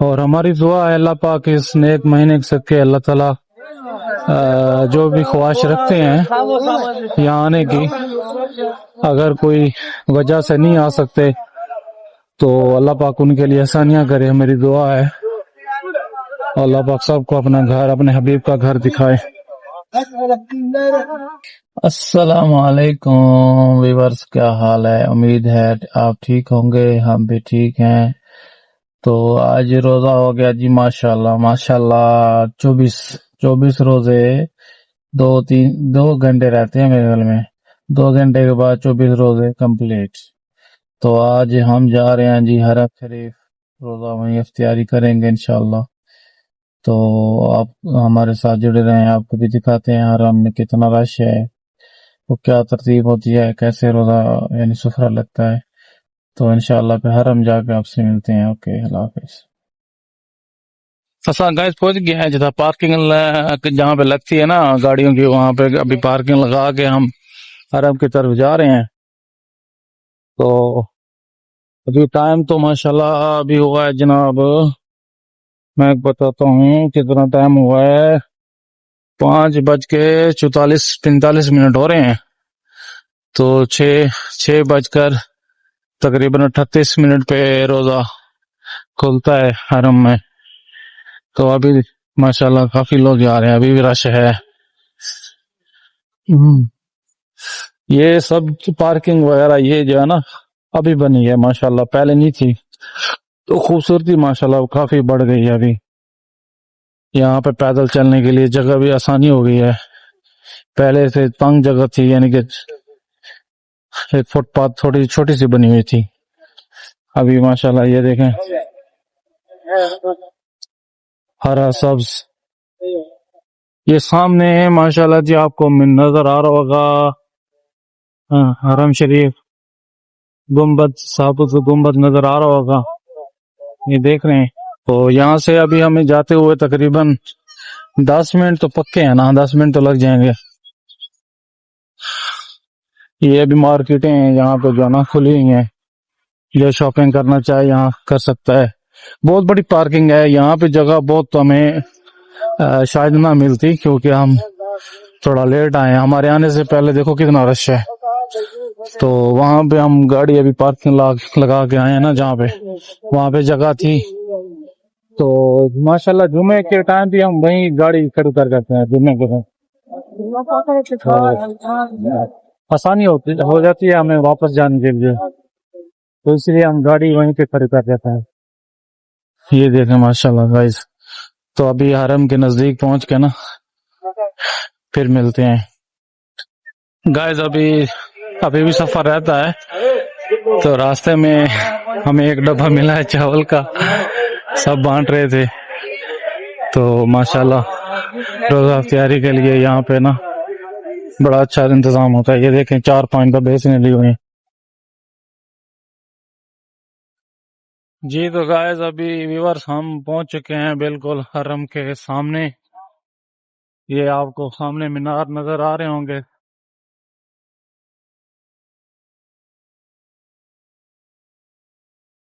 और हमारी दुआ है अल्लाह पाक इस नेक महीने के सदके अल्लाह ताला जो भी ख्वाहिश रखते हैं यहाँ आने की, अगर कोई वजह से नहीं आ सकते तो अल्लाह पाक उनके लिए आसानियां करे। मेरी दुआ है अल्लाह पाक सबको अपना घर, अपने हबीब का घर दिखाए। अस्सलाम वालेकुम व्यूअर्स, क्या हाल है? उम्मीद है आप ठीक होंगे, हम भी ठीक हैं। तो आज रोजा हो गया जी, माशाल्लाह माशाल्लाह। 24 रोजे, 2 घंटे रहते हैं मेरे ख्याल में। 2 घंटे के बाद 24 रोजे कंप्लीट। तो आज हम जा रहे हैं जी हरम शरीफ, रोजा वहीं इफ्तियारी करेंगे इंशाल्लाह। तो आप हमारे साथ जुड़े रहें, आपको भी दिखाते हैं हरम में कितना रश है, वो क्या तरतीब होती है, कैसे रोजा यानी सुफरा लगता है। तो इंशाल्लाह फिर हरम जाके आपसे मिलते हैं। ओके, अल्लाह हाफिज। असा गाइस पहुंच गए हैं जहाँ पार्किंग जहाँ पे लगती है ना गाड़ियों की, वहां पे अभी पार्किंग लगा के हम हरम की तरफ जा रहे हैं। तो अभी टाइम तो माशाल्लाह अभी हुआ है जनाब, मैं बताता हूँ कितना टाइम हुआ है। 5:44-45 हो रहे हैं। तो 6 बजकर तकरीबन 38 पे रोजा खुलता है हरम में। तो अभी माशाल्लाह काफी लोग जा रहे हैं, अभी भी रश है। ये सब पार्किंग वगैरह ये जो है ना अभी बनी है माशाल्लाह, पहले नहीं थी। तो खूबसूरती माशाल्लाह काफी बढ़ गई है। अभी यहाँ पे पैदल चलने के लिए जगह भी आसानी हो गई है, पहले से तंग जगह थी, यानी कि एक फुटपाथ थोड़ी छोटी सी बनी हुई थी। अभी माशाल्लाह ये देखें हरा सब्ज, ये सामने माशाल्लाह जी आपको नजर आ रहा होगा हरम शरीफ गुम्बद, साबुत गुम्बद नजर आ रहा होगा, ये देख रहे हैं। तो यहाँ से अभी हमें जाते हुए तकरीबन 10 मिनट तो पक्के हैं ना, 10 मिनट तो लग जाएंगे। ये अभी मार्केटें हैं यहाँ पे जो ना खुली हुई हैं, जो शॉपिंग करना चाहे यहाँ कर सकता है। बहुत बड़ी पार्किंग है यहाँ पे, जगह बहुत तो हमें शायद ना मिलती क्योंकि हम थोड़ा लेट आए। हमारे आने से पहले देखो कितना रश है। तो वहां पे हम गाड़ी अभी पार्किंग लगा के आए हैं ना, जहाँ पे वहां पे जगह थी। तो माशाल्लाह जुमे के टाइम भी हम वहीं गाड़ी खड़ी कर करते हैं जुमे के दिन। आसानी हो जाती है हमें वापस जाने के लिए, तो इसलिए हम गाड़ी वहीं पे खड़ी कर देते हैं। ये देखें माशाल्लाह गाइस। तो अभी हरम के नजदीक पहुंच के ना फिर मिलते हैं गाइस। अभी भी सफर रहता है। तो रास्ते में हमें एक डब्बा मिला है चावल का, सब बांट रहे थे। तो माशाल्लाह रोजा तैयारी के लिए यहाँ पे ना बड़ा अच्छा इंतजाम होता है। ये देखें 4-5 डब्बे इसने लिए हुए हैं जी। तो गाइस अभी व्यूअर्स हम पहुंच चुके हैं बिल्कुल हरम के सामने। ये आपको सामने मीनार नजर आ रहे होंगे।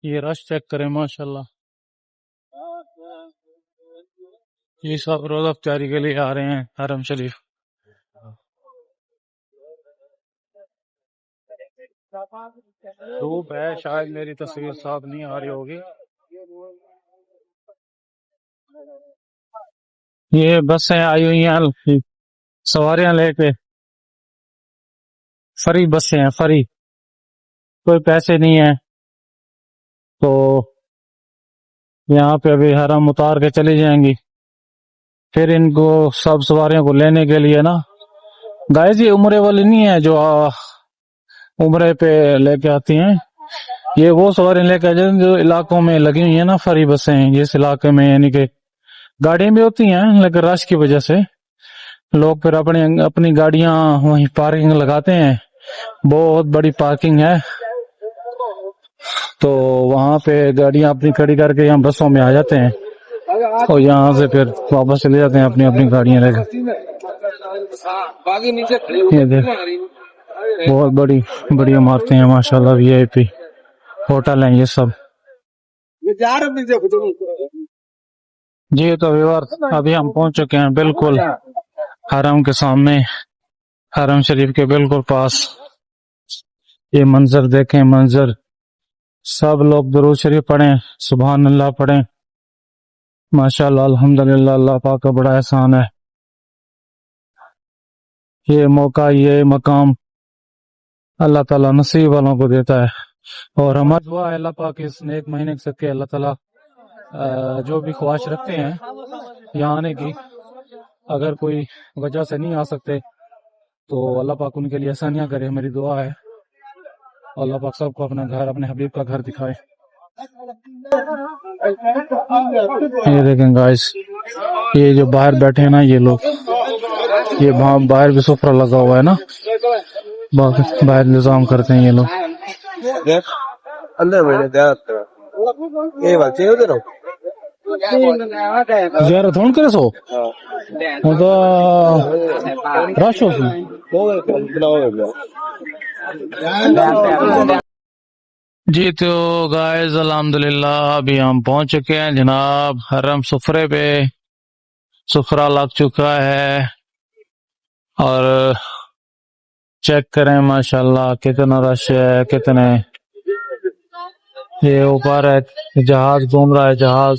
ये रश चेक करें माशाल्लाह, ये सब रोजा तैयारी के लिए आ रहे हैं हरम शरीफ। धूप है, शायद मेरी तस्वीर साफ नहीं आ रही होगी। ये बसें आई हुई हैं सवारियां लेके, फ्री बसें हैं, फ्री, कोई पैसे नहीं है। तो यहाँ पे अभी हरम उतार के चली जाएंगी, फिर इनको सब सवारियों को लेने के लिए ना गाइस, ये उम्रे वाली नहीं है जो उम्रे पे लेके आती हैं। ये वो सवारियां लेके आ जाती हैं जो इलाकों में लगी हुई है ना, फ्री बसें जिस इलाके में, यानी कि गाड़ियां भी होती हैं लेकिन रश की वजह से लोग फिर अपनी गाड़ियां वहीं पार्किंग लगाते हैं। बहुत बड़ी पार्किंग है, तो वहां पे गाड़ियां अपनी खड़ी करके यहाँ बसों में आ जाते हैं और यहाँ से फिर वापस चले जाते हैं अपनी अपनी गाड़ियां लेकर। ये देख बहुत बड़ी बड़ी इमारतें हैं माशाल्लाह, VIP होटल हैं ये सब। जी तो व्यूअर्स अभी हम पहुंच चुके हैं बिल्कुल हरम के सामने, हरम शरीफ के बिल्कुल पास। ये मंजर देखें, मंजर। सब लोग दुरूद शरीफ पढ़ें, सुभान अल्लाह पढ़ें। माशाअल्लाह, अल्हम्दुलिल्लाह, अल्लाह पाक का बड़ा एहसान है। ये मौका, ये मकाम अल्लाह ताला नसीब वालों को देता है। और हमारी दुआ है अल्लाह पाक इस नेक महीने के सदके अल्लाह ताला जो भी ख्वाहिश रखते हैं यहाँ आने की, अगर कोई वजह से नहीं आ सकते तो अल्लाह पाक उनके लिए आसानियाँ करे। मेरी दुआ है अल्लाह पाक सबको अपना घर, अपने हबीब का घर दिखाए। ये देखें गाइस, ये जो बाहर बैठे हैं ना ये लोग, ये बाहर भी सुफरा लगा हुआ है ना, बाहर निजाम करते हैं ये लोग। ज़ियारत होने करे सो तो रश हो जी। तो गाइस अल्हम्दुलिल्लाह अभी हम पहुंच चुके हैं जनाब हरम सुफरे पे। सुफरा लग चुका है और चेक करें माशाल्लाह कितना रश है, कितने। ये ऊपर है, जहाज घूम रहा है, जहाज,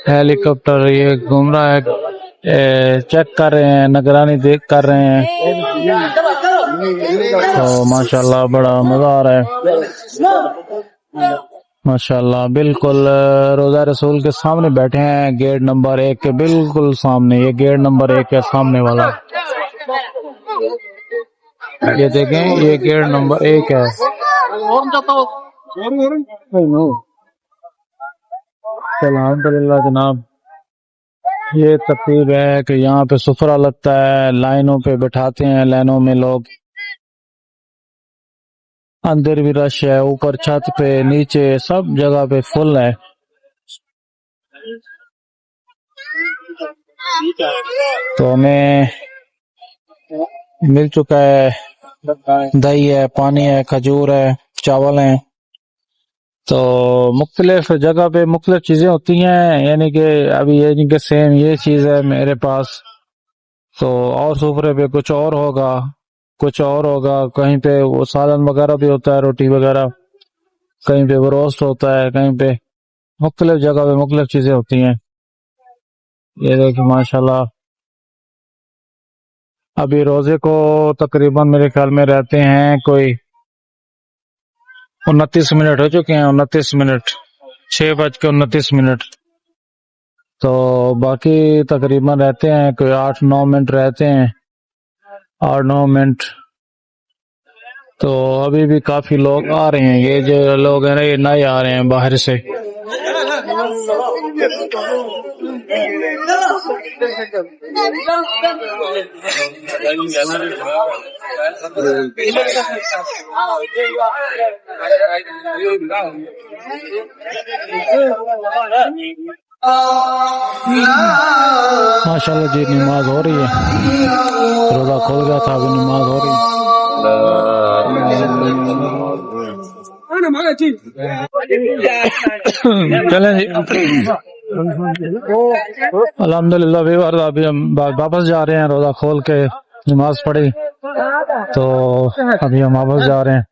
हेलीकॉप्टर ये घूम रहा है। चेक कर रहे हैं, निगरानी देख कर रहे हैं। तो माशाल्लाह बड़ा मजा आ रहा है माशाल्लाह। बिल्कुल रोजा रसूल के सामने बैठे हैं, गेट नंबर 1 के बिल्कुल सामने। ये गेट नंबर 1 है सामने वाला, ये देखें, ये गेट नंबर 1 है। अल्हम्दुलिल्लाह जनाब, ये तरतीब है कि यहाँ पे सुफरा लगता है, लाइनों पे बैठाते हैं, लाइनों में लोग। अंदर भी रश है, ऊपर छत पे, नीचे सब जगह पे फुल है। तो हमें मिल चुका है, दही है, पानी है, खजूर है, चावल है। तो मुख्तलिफ जगह पे मुख्तलिफ चीजें होती हैं, यानी कि अभी ये नहीं कि सेम ये चीज है मेरे पास तो और सुफरे पे कुछ और होगा, कुछ और होगा। कहीं पे वो सालन वगैरह भी होता है, रोटी वगैरह, कहीं पे वो रोस्ट होता है, कहीं पे मुख्तलिफ जगह पे मुख्तलिफ चीजें होती हैं। ये देखिए माशाल्लाह, अभी रोजे को तकरीबन मेरे ख्याल में रहते हैं कोई 29 मिनट हो चुके हैं, 29 मिनट, 6:29। तो बाकी तकरीबन रहते हैं कोई 8-9 मिनट रहते हैं, 8-9 मिनट। तो अभी भी काफी लोग आ रहे हैं। ये जो लोग हैं ना, ये नए आ रहे हैं बाहर से। माशाल्लाह जी, नमाज हो रही है, रोजा खोल गया था, अभी नमाज हो रही है। चलें जी, अल्हम्दुलिल्लाह अभी हम वापस जा रहे हैं, रोजा खोल के नमाज पढ़ी तो अभी हम वापस जा रहे हैं।